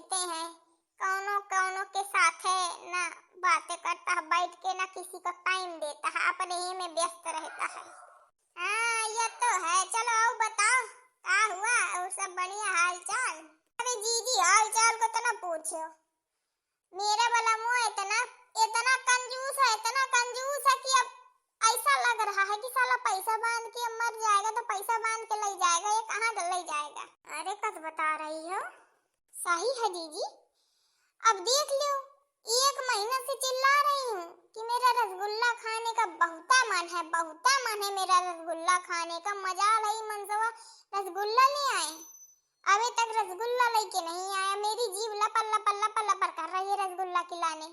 रहते हैं, कौनो कौनो के साथ है ना बातें करता है बैठ के, ना किसी को टाइम देता है, अपने ही में व्यस्त रहता है। हाँ ये तो है। चलो आओ बताओ क्या हुआ, और सब बढ़िया हाल चाल? अरे जीजी हाल चाल को तो ना पूछो, मेरा वाला मुंह इतना इतना कंजूस है कि अब ऐसा लग रहा है कि साला पैसा बांध के मर जाएगा तो पैसा बांध के ले जाएगा, ये कहाँ ले जाएगा? अरे कस बता रही हो? सही है जीजी, अब देख लो 1 महीना से चिल्ला रही हूँ कि मेरा रसगुल्ला खाने का बहुत मन है मेरा रसगुल्ला खाने का। मजा नहीं मनसवा रसगुल्ला ले आए, अभी तक रसगुल्ला लेके नहीं आया। मेरी जीभ लपल लपल लपल लपल कर रही है रसगुल्ला खिलाने,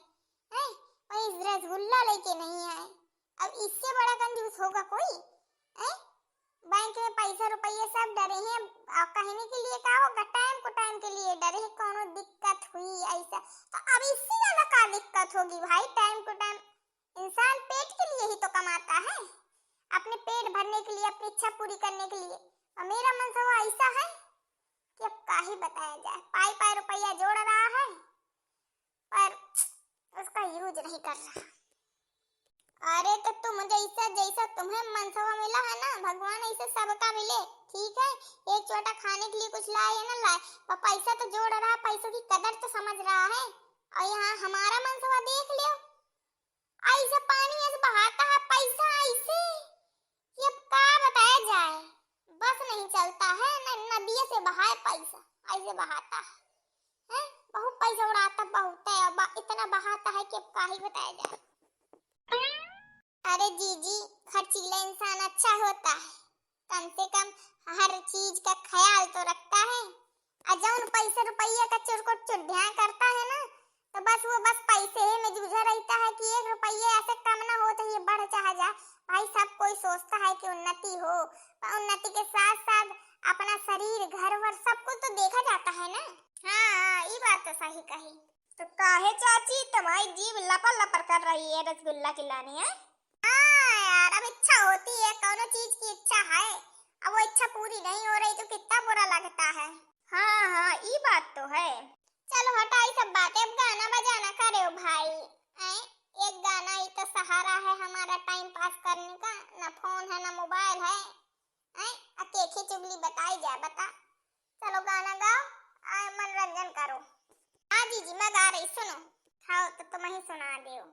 हैं? वही रसगुल्ला लेके नहीं आए। अब इससे बड़ा कंजूस होगा कोई? हैं? बैंक में पैसा रुपये सब डरे हैं, कहने के लिए क्या होगा, टाइम के लिए डरे हैं, कोनो दिक्कत हुई ऐसा तो अब इससे ज्यादा क्या दिक्कत होगी भाई? टाइम को टाइम इंसान पेट के लिए ही तो कमाता है, अपने पेट भरने के लिए, अपनी इच्छा पूरी करने के लिए। और मेरा मनसवा ऐसा है कि अब क्या ही बताया जाए, पाई रुपया जोड़ रहा है पर उसका यूज नहीं कर रहा। अरे तो तुम जैसा तुम्हें मनसवा मिला है ना, भगवान ऐसे सबका मिले, ठीक है? एक छोटा खाने के लिए कुछ लाए या ना लाए, पर पैसा तो जोड़ रहा, पैसों की कदर तो समझ रहा है। और यहाँ हमारा मनसवा देख लो, ऐसे पानी ऐसे बहाता है पैसा ऐसे, ये अब क्या बताया जाए, बस नहीं चलता है ना, नदियों से बहाए पैसा ऐसे बहाता है, बहुत पैसा उड़ाता बहुत है, इतना बहाता है कि अब क्या ही बताया जाए। अरे जीजी खर्चीला इंसान अच्छा होता है, कम से कम हर चीज का ख्याल तो रखता है। अजौन पैसे रुपये का चुरकुट चुरध्यान करता है ना, तो बस पैसे में जुझा रहता है कि 1 रुपये ऐसे कम ना हो तो ये बढ़ चाह जा। भाई सब कोई सोचता है कि उन्नति हो, पर उन्नति के साथ साथ अपना शरीर घर वर सब कुछ तो देखा जाता है ना। हाँ ये बात तो सही कही। तो काहे चाची तुम्हारी जीभ लपर लपर कर रही है रसगुल्ला खिलाने? है हाँ यार, अब इच्छा होती है, कोनो चीज की इच्छा है, अब वो इच्छा पूरी नहीं हो रही तो कितना बुरा लगता है। हाँ ये बात तो है। चलो हटाई सब बातें, अब गाना बजाना करे हो भाई। एक गाना ही तो सहारा है हमारा टाइम पास करने का, ना फोन है ना मोबाइल है, अकेखे चुगली बताई जाए बता। चलो गाना गाओ, मनोरंजन करो। हाँ जीजी मैं गा रही, सुनो। हाँ तो तुम ही सुना दियो।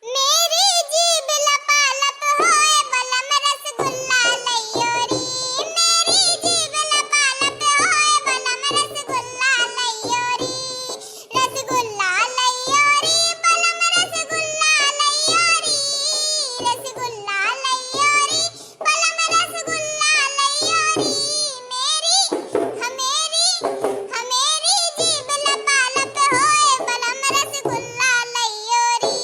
मेरी जीभ लपालप होए बलम रसगुल्ला लइयोरी, मेरी जीभ लपालप होए बलम रसगुल्ला लइयोरी, रसगुल्ला लइयोरी बलम रसगुल्ला लइयोरी, रसगुल्ला लइयोरी बलम रसगुल्ला लइयोरी, हमेरी जीभ लपालप होए बलम रसगुल्ला लइयोरी,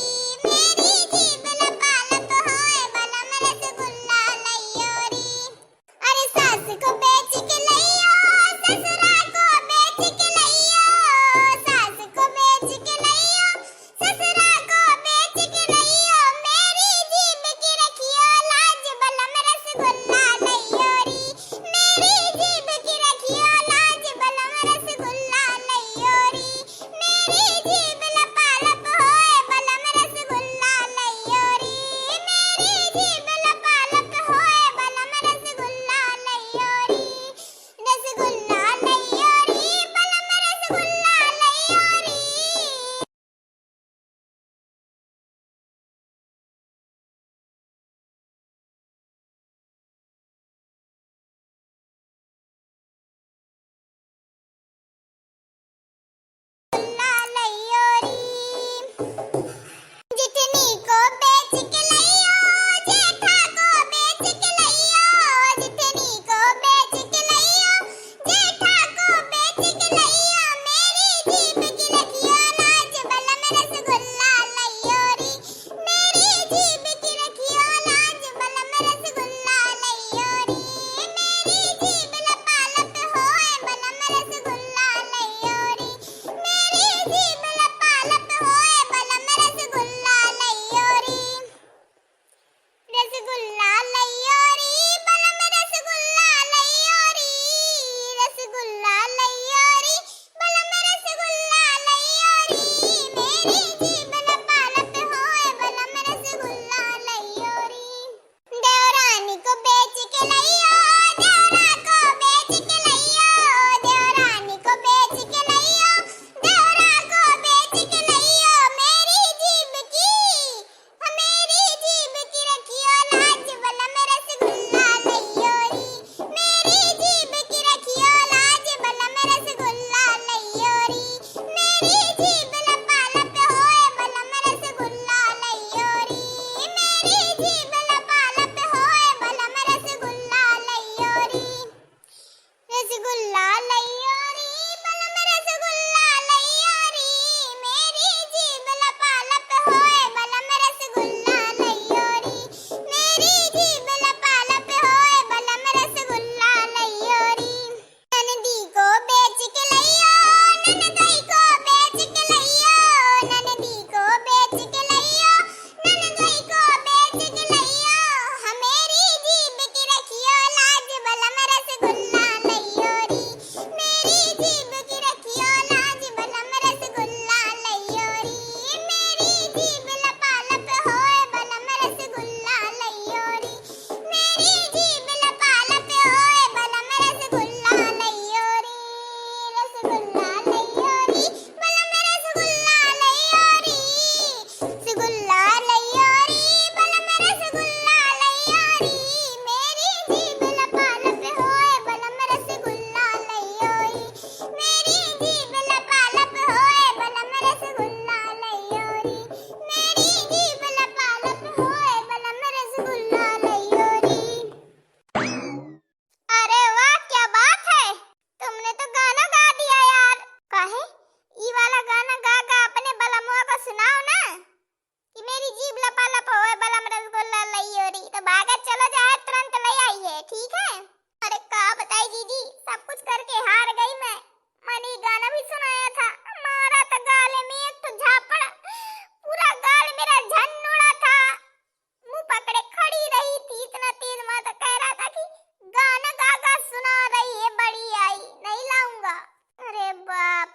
मेरी जीभ लपालप होए बलम रसगुल्ला लइयोरी। अरे सास को बेच के लइयो, ससुरा को बेच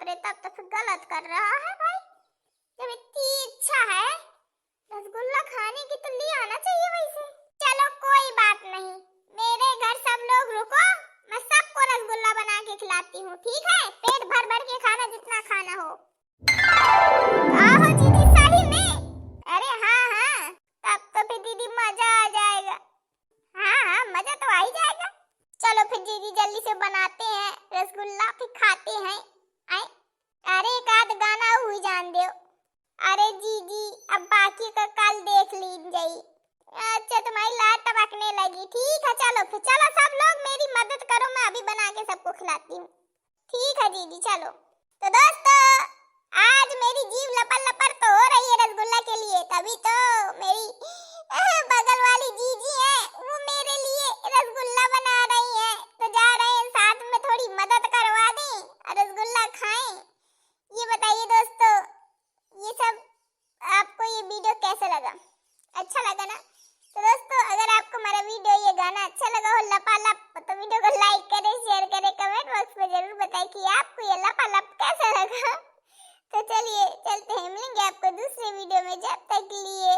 रे, तब तो फिर गलत कर रहा है भाई। जब इतनी इच्छा है रसगुल्ला खाने की तो ले आना चाहिए वैसे। चलो कोई बात नहीं, मेरे घर सब लोग रुको, मैं सबको रसगुल्ला बना के खिलाती हूँ, ठीक है? पेट भर भर के खाना, जितना खाना हो। आहो दीदी, सही में? अरे हाँ हाँ, तब तो फिर दीदी मजा आ जाएगा। हाँ हाँ, मजा तो आ ही जाएगा। चलो फिर दीदी जल्दी से बनाते हैं रसगुल्ला, फिर खाते हैं। आए, अरे एक आध गाना हुई जान दो। अरे दीदी अब बाकी का कल देख लीजिए। अच्छा, तुम्हारी लाट टपकने लगी, ठीक है। चलो फिर, चलो सब लोग मेरी मदद करो, मैं अभी बना के सबको खिलाती हूँ। ठीक है दीदी, चलो। तो दोस्तों, आज मेरी जीभ लपर लपर तो हो रही है रसगुल्ला के लिए, तभी तो मेरी बगल वाली जीजी है, वो मेरे लिए रसगुल्ला बना रही है। तो जा रहे हैं साथ में, थोड़ी मदद करवा दें और रसगुल्ला खाएं। ये बताइए दोस्तों, ये सब आपको ये वीडियो कैसा लगा? अच्छा लगा ना? तो दोस्तों, अगर आपको हमारा वीडियो, ये गाना अच्छा लगा हो लपालप, तो वीडियो को लाइक करें, शेयर करें, कमेंट बॉक्स में जरूर बताएं कि आपको ये लपालप कैसा लगा। तो चलिए चलते हैं, मिलेंगे आपको दूसरे वीडियो में। जब तक के लिए